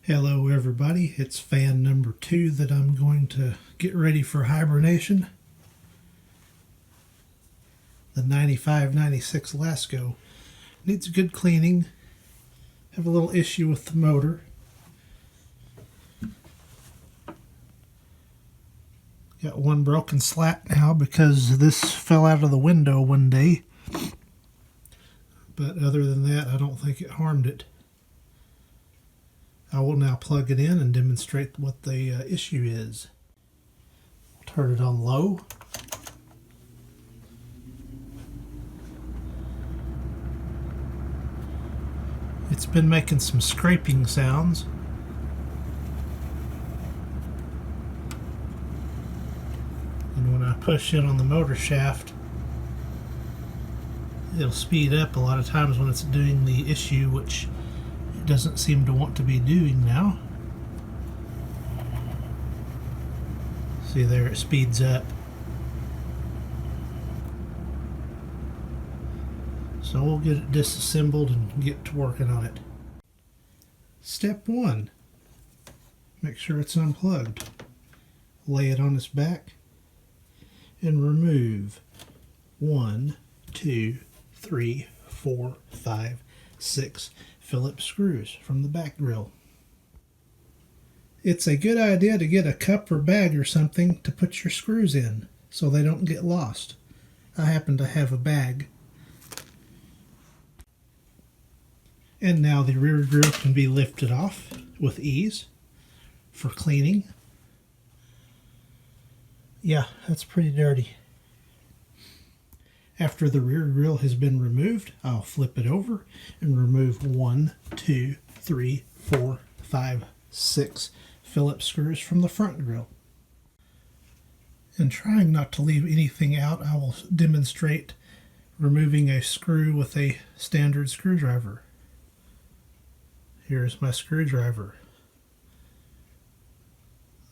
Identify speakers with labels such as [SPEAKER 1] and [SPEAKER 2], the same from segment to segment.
[SPEAKER 1] Hello everybody, it's fan number 2 that I'm going to get ready for hibernation. The 95-96 Lasko needs a good cleaning. Have a little issue with the motor. Got one broken slat now because this fell out of the window one day. But other than that, I don't think it harmed it. I will now plug it in and demonstrate what the issue is. Turn it on low. It's been making some scraping sounds. And when I push in on the motor shaft, it'll speed up a lot of times when it's doing the issue, which it doesn't seem to want to be doing now. See there, it speeds up. So we'll get it disassembled and get to working on it. Step 1. Make sure it's unplugged. Lay it on its back and remove 1, 2, 3, 4, 5, 6 Phillips screws from the back grill. It's a good idea to get a cup or bag or something to put your screws in so they don't get lost. I happen to have a bag. And now the rear grill can be lifted off with ease for cleaning. Yeah, that's pretty dirty. After the rear grill has been removed, I'll flip it over and remove 1, 2, 3, 4, 5, 6 Phillips screws from the front grill. And trying not to leave anything out, I will demonstrate removing a screw with a standard screwdriver. Here's my screwdriver.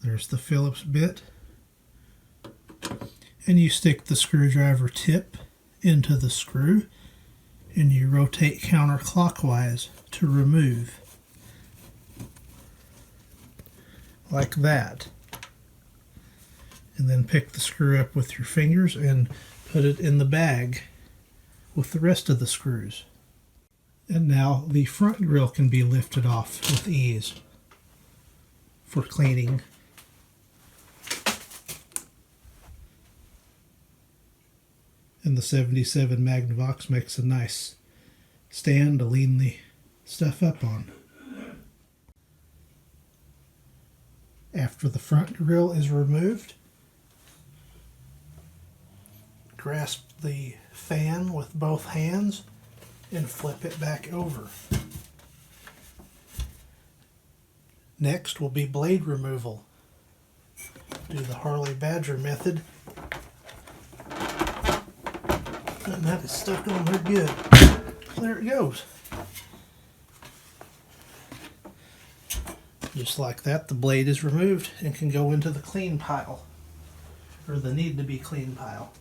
[SPEAKER 1] There's the Phillips bit. And you stick the screwdriver tip into the screw and you rotate counterclockwise to remove. Like that. And then pick the screw up with your fingers and put it in the bag with the rest of the screws. And now the front grill can be lifted off with ease for cleaning. And the 77 Magnavox makes a nice stand to lean the stuff up on. After the front grill is removed, grasp the fan with both hands and flip it back over. Next will be blade removal. Do the Harley Badger method. And that is stuck on there good. There it goes. Just like that, the blade is removed and can go into the clean pile, or the need to be clean pile.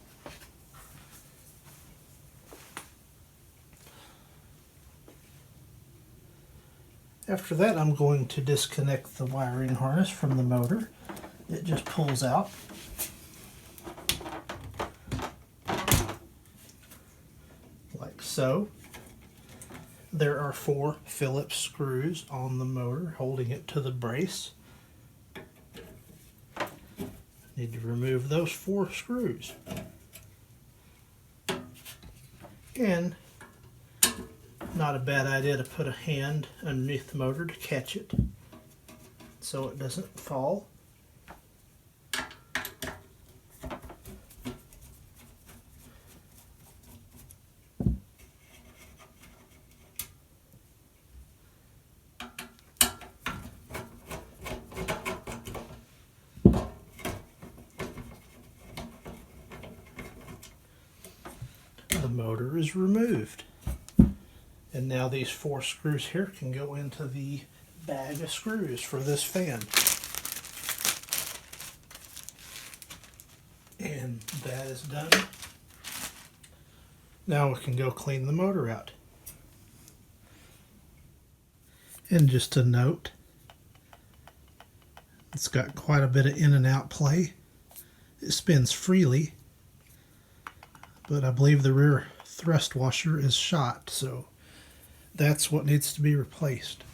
[SPEAKER 1] After that, I'm going to disconnect the wiring harness from the motor. It just pulls out. Like so. There are 4 Phillips screws on the motor holding it to the brace. Need to remove those 4 screws. And not a bad idea to put a hand underneath the motor to catch it so it doesn't fall. The motor is removed. And now these 4 screws here can go into the bag of screws for this fan. And that is done. Now we can go clean the motor out. And just a note, It's got quite a bit of in and out play. It spins freely, but I believe the rear thrust washer is shot, so that's what needs to be replaced.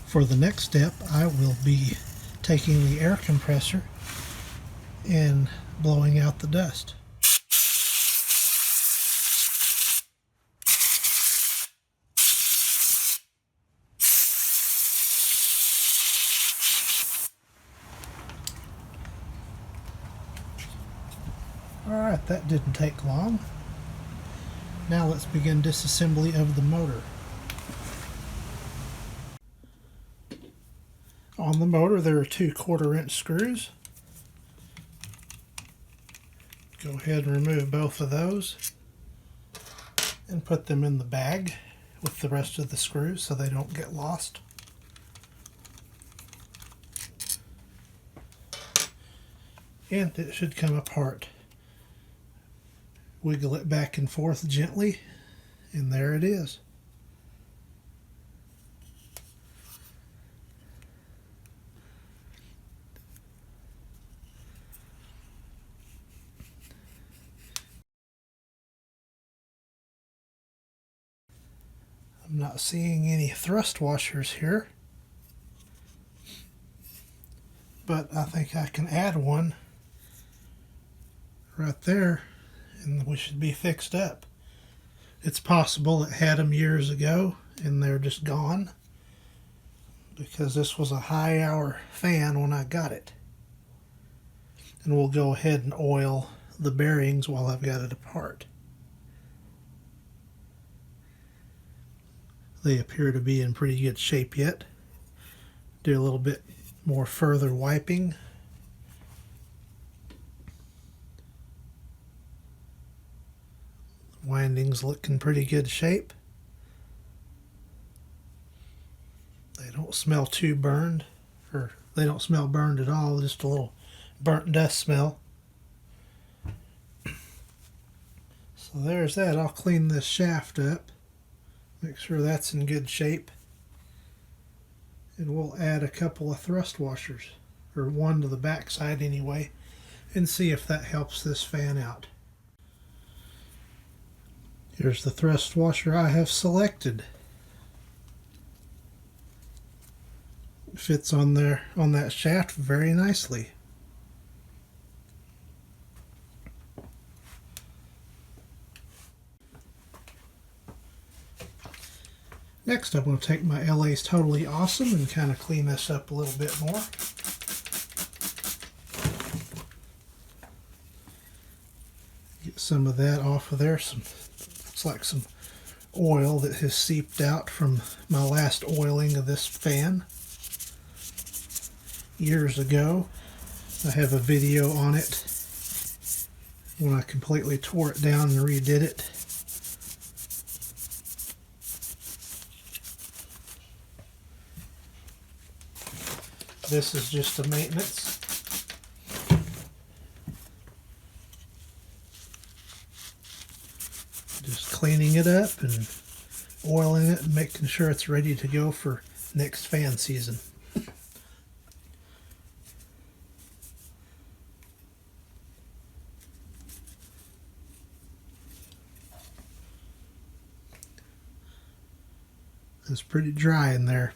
[SPEAKER 1] For the next step, I will be taking the air compressor and blowing out the dust. Alright, that didn't take long. Now let's begin disassembly of the motor. On the motor there are 2 1/4-inch screws. Go ahead and remove both of those and put them in the bag with the rest of the screws so they don't get lost. And it should come apart. Wiggle it back and forth gently, and there it is. I'm not seeing any thrust washers here, but I think I can add one right there and we should be fixed up. It's possible it had them years ago and they're just gone, because this was a high hour fan when I got it. And we'll go ahead and oil the bearings while I've got it apart. They appear to be in pretty good shape yet. Do a little bit more further wiping. Windings look in pretty good shape. They don't smell too burned, or they don't smell burned at all, just a little burnt dust smell. So there's that. I'll clean this shaft up, make sure that's in good shape, and we'll add a couple of thrust washers, or one to the back side anyway, and see if that helps this fan out. Here's the thrust washer I have selected. It fits on there on that shaft very nicely. Next I'm going to take my LA's Totally Awesome and kind of clean this up a little bit more. Get some of that off of there. Looks like some oil that has seeped out from my last oiling of this fan years ago. I have a video on it when I completely tore it down and redid it. This is just a maintenance. Just cleaning it up and oiling it and making sure it's ready to go for next fan season. It's pretty dry in there.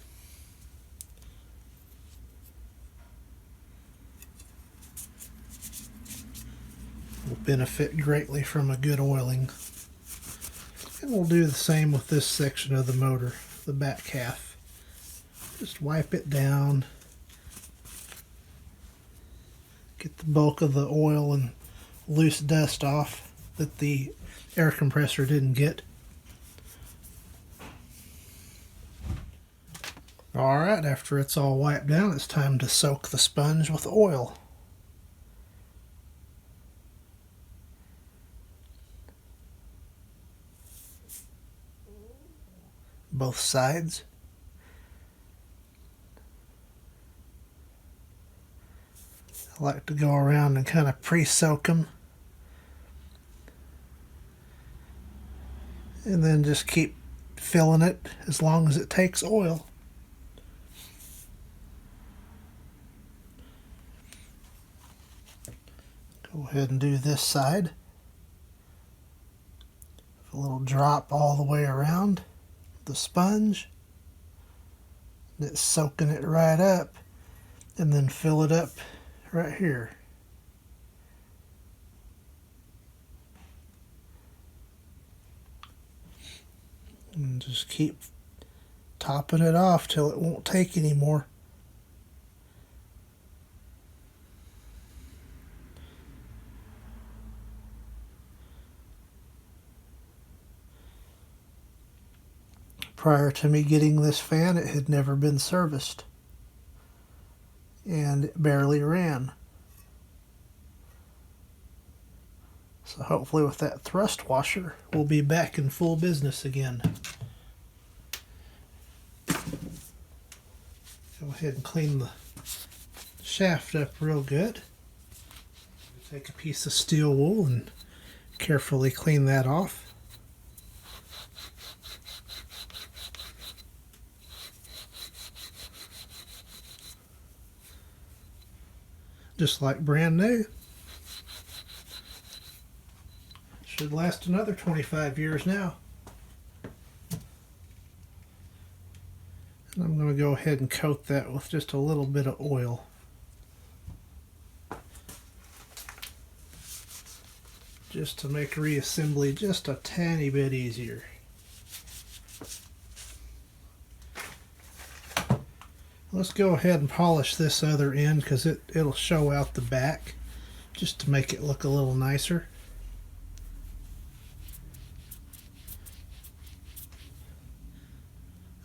[SPEAKER 1] Will benefit greatly from a good oiling. And we'll do the same with this section of the motor, the back half. Just wipe it down. Get the bulk of the oil and loose dust off that the air compressor didn't get. Alright, after it's all wiped down, it's time to soak the sponge with oil. Both sides. I like to go around and kind of pre-soak them. And then just keep filling it as long as it takes oil. Go ahead and do this side. A little drop all the way around the sponge. It's soaking it right up, and then fill it up right here. And just keep topping it off till it won't take anymore. Prior to me getting this fan, it had never been serviced, and it barely ran. So hopefully with that thrust washer, we'll be back in full business again. Go ahead and clean the shaft up real good. Take a piece of steel wool and carefully clean that off. Just like brand new. Should last another 25 years now. And I'm going to go ahead and coat that with just a little bit of oil. Just to make reassembly just a tiny bit easier. Let's go ahead and polish this other end because it'll show out the back just to make it look a little nicer.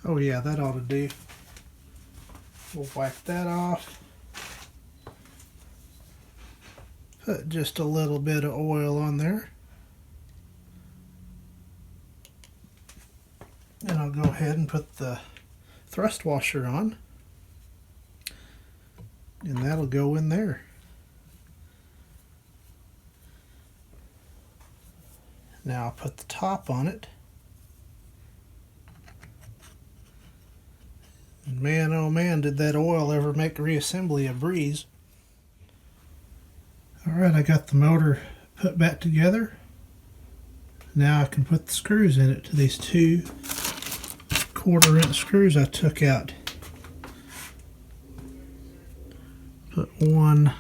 [SPEAKER 1] Oh yeah, that ought to do. We'll wipe that off. Put just a little bit of oil on there. And I'll go ahead and put the thrust washer on. And that'll go in there. Now I'll put the top on it. And man, oh man, did that oil ever make reassembly a breeze. Alright, I got the motor put back together. Now I can put the screws in it to these 2 1/4-inch screws I took out. Put one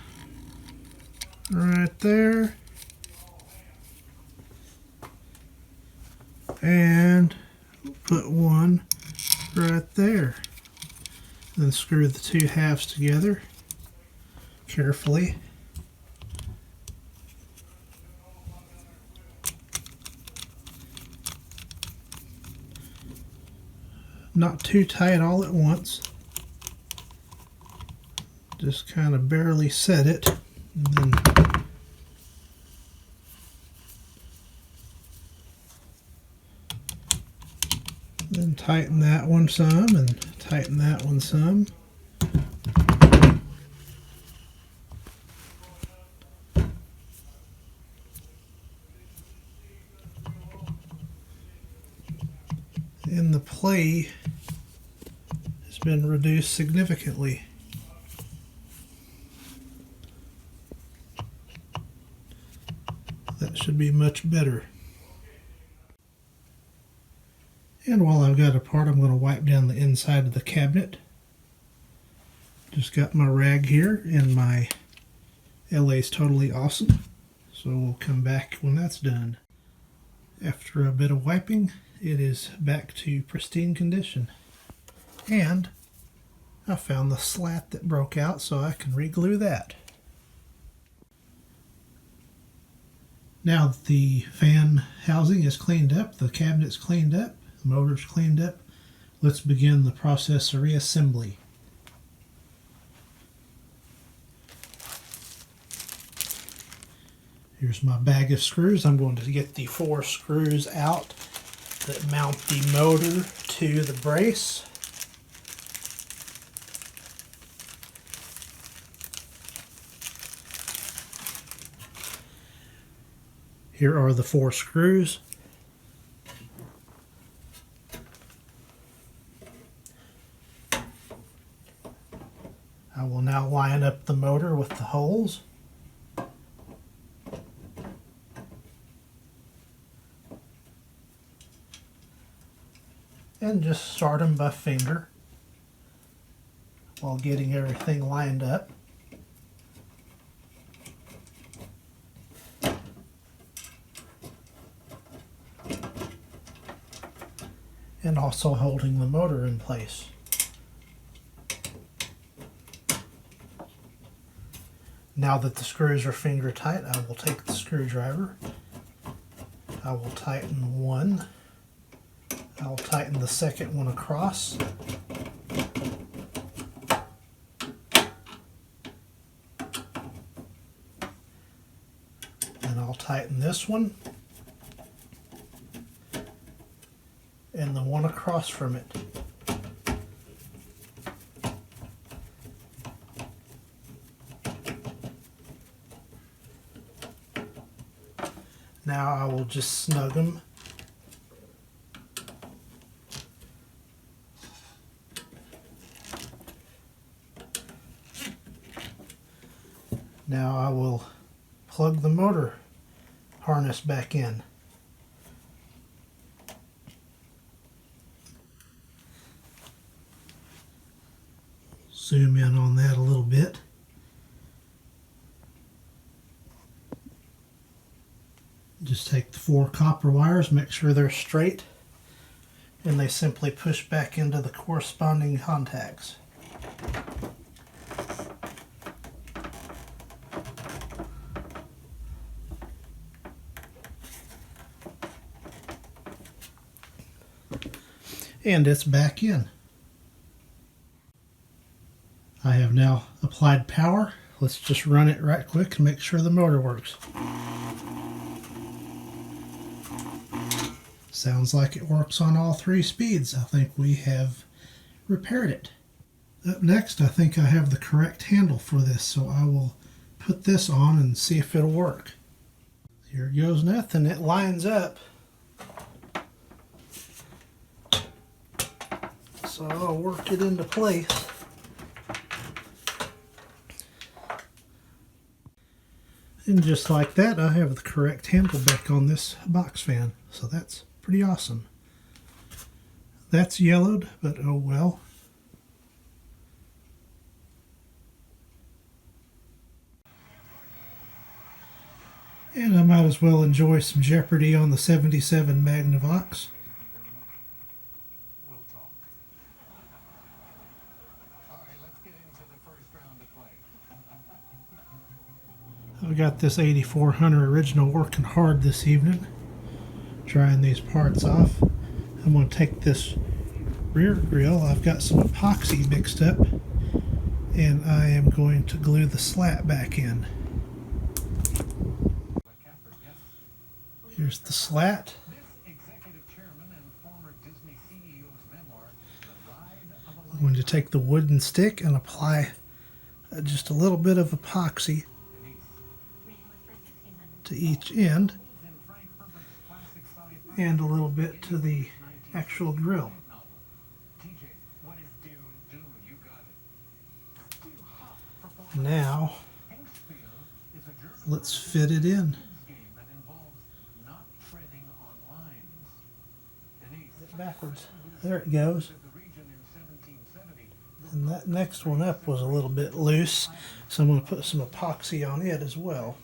[SPEAKER 1] right there. And put one right there. Then screw the 2 halves together carefully. Not too tight all at once. Just kind of barely set it. And then tighten that one some and tighten that one some. And the play has been reduced significantly. That should be much better. And while I've got it apart, I'm going to wipe down the inside of the cabinet. Just got my rag here, and my LA's Totally Awesome. So we'll come back when that's done. After a bit of wiping, it is back to pristine condition. And I found the slat that broke out, so I can re-glue that. Now that the fan housing is cleaned up, the cabinet's cleaned up, the motor's cleaned up, let's begin the process of reassembly. Here's my bag of screws. I'm going to get the 4 screws out that mount the motor to the brace. Here are the 4 screws. I will now line up the motor with the holes. again, just start them by finger while getting everything lined up. And also holding the motor in place. Now that the screws are finger tight, I will take the screwdriver. I will tighten one. I will tighten the second one across. And I'll tighten this one. And the one across from it. Now I will just snug them. Now I will plug the motor harness back in. Zoom in on that a little bit. Just take the 4 copper wires, make sure they're straight, and they simply push back into the corresponding contacts. And it's back in. I have now applied power. Let's just run it right quick and make sure the motor works. Sounds like it works on all 3 speeds. I think we have repaired it. Up next, I think I have the correct handle for this, so I will put this on and see if it'll work. Here goes nothing. It lines up. So I'll work it into place. And just like that, I have the correct handle back on this box fan. So that's pretty awesome. That's yellowed, but oh well. And I might as well enjoy some Jeopardy on the 77 Magnavox. I've got this 8400 original working hard this evening, drying these parts off. I'm going to take this rear grille. I've got some epoxy mixed up, and I am going to glue the slat back in. Here's the slat. I'm going to take the wooden stick and apply just a little bit of epoxy to each end and a little bit to the actual grill. Now let's fit it in. Backwards. There it goes. And that next one up was a little bit loose, so I'm going to put some epoxy on it as well.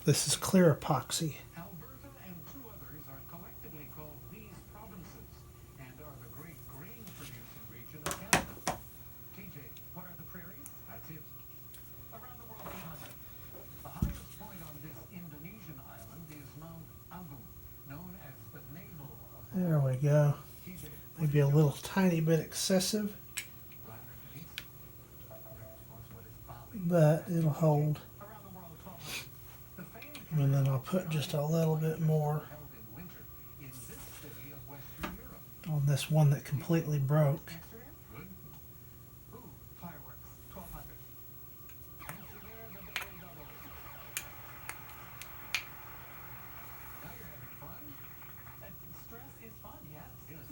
[SPEAKER 1] This is clear epoxy. There we go. Maybe a little tiny bit excessive, but it'll hold. And then I'll put just a little bit more on this one that completely broke.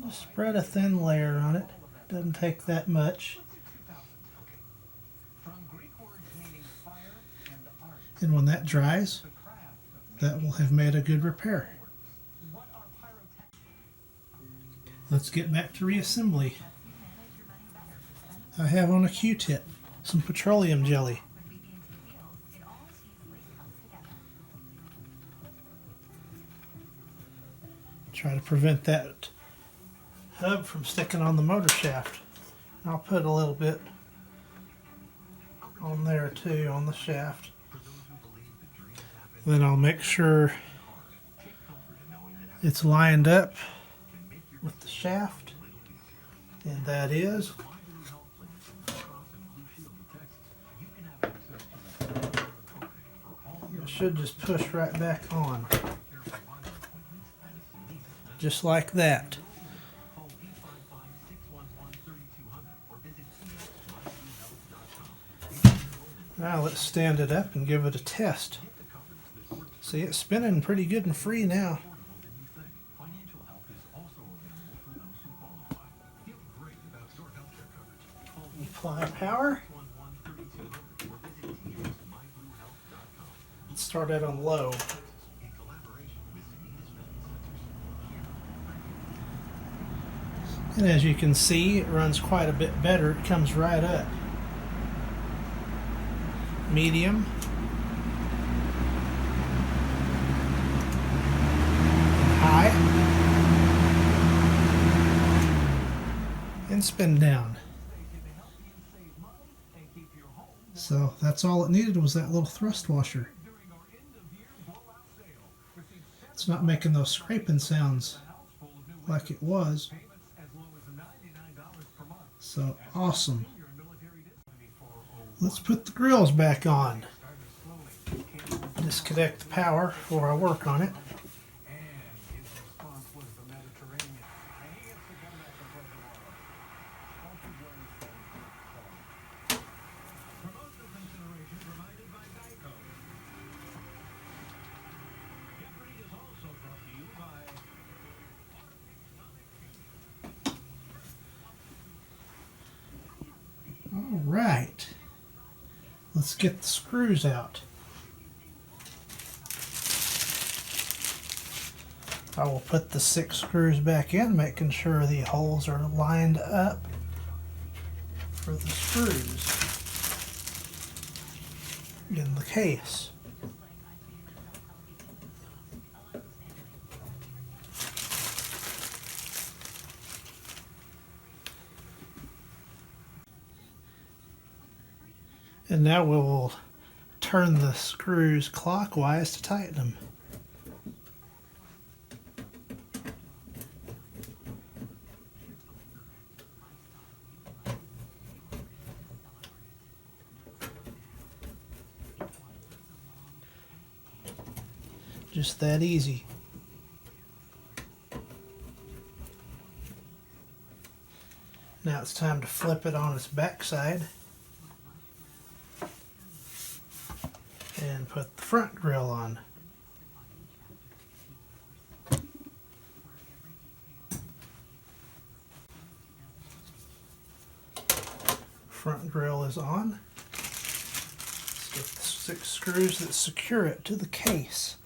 [SPEAKER 1] Just spread a thin layer on it. Doesn't take that much. And when that dries, that will have made a good repair. Let's get back to reassembly. I have on a Q-tip some petroleum jelly. Try to prevent that hub from sticking on the motor shaft. I'll put a little bit on there too, on the shaft. Then I'll make sure it's lined up with the shaft, and that is. It should just push right back on. Just like that. Now let's stand it up and give it a test. See, it's spinning pretty good and free now. Apply power. Let's start it on low. And as you can see, it runs quite a bit better. It comes right up. Medium. High. And spin down. So that's all it needed, was that little thrust washer. It's not making those scraping sounds like it was. So awesome. Let's put the grills back on. Disconnect the power before I work on it. All right. Let's get the screws out. I will put the 6 screws back in, making sure the holes are lined up for the screws in the case. And now we'll turn the screws clockwise to tighten them. Just that easy. Now it's time to flip it on its backside and put the front grille on. Front grille is on. Let's get the 6 screws that secure it to the case,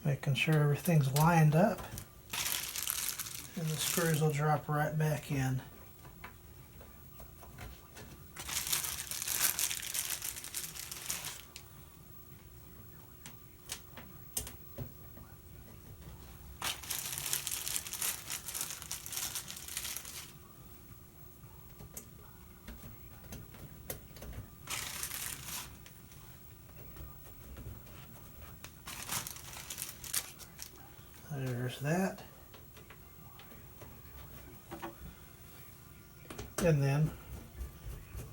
[SPEAKER 1] making sure everything's lined up, and the screws will drop right back in. There's that. And then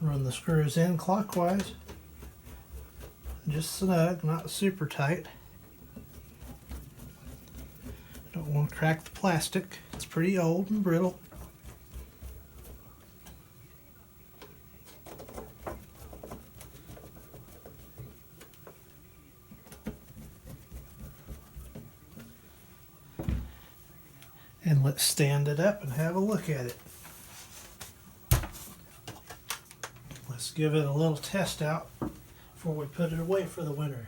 [SPEAKER 1] run the screws in clockwise. Just snug, not super tight. Don't want to crack the plastic. It's pretty old and brittle. And let's stand it up and have a look at it. Let's give it a little test out before we put it away for the winter.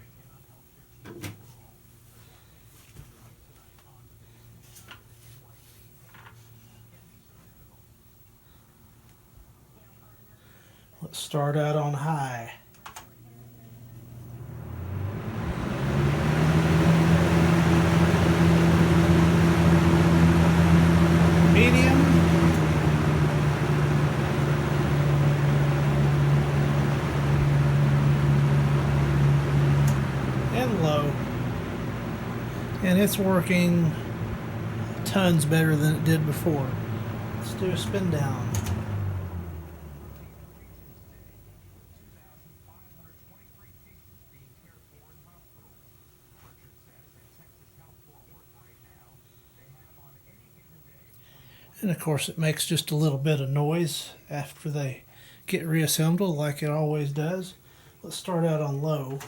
[SPEAKER 1] Let's start out on high. Medium. And low. And it's working tons better than it did before. Let's do a spin down. And of course it makes just a little bit of noise after they get reassembled like it always does. Let's start out on low.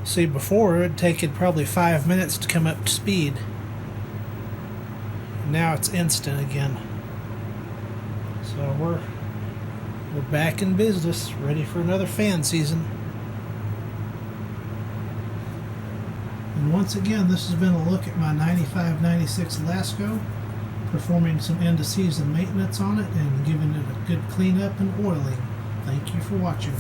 [SPEAKER 1] See, before it'd taken probably 5 minutes to come up to speed. Now it's instant again. So we're back in business, ready for another fan season. And once again, this has been a look at my 95-96 Lasko, performing some end of season maintenance on it and giving it a good cleanup and oiling. Thank you for watching.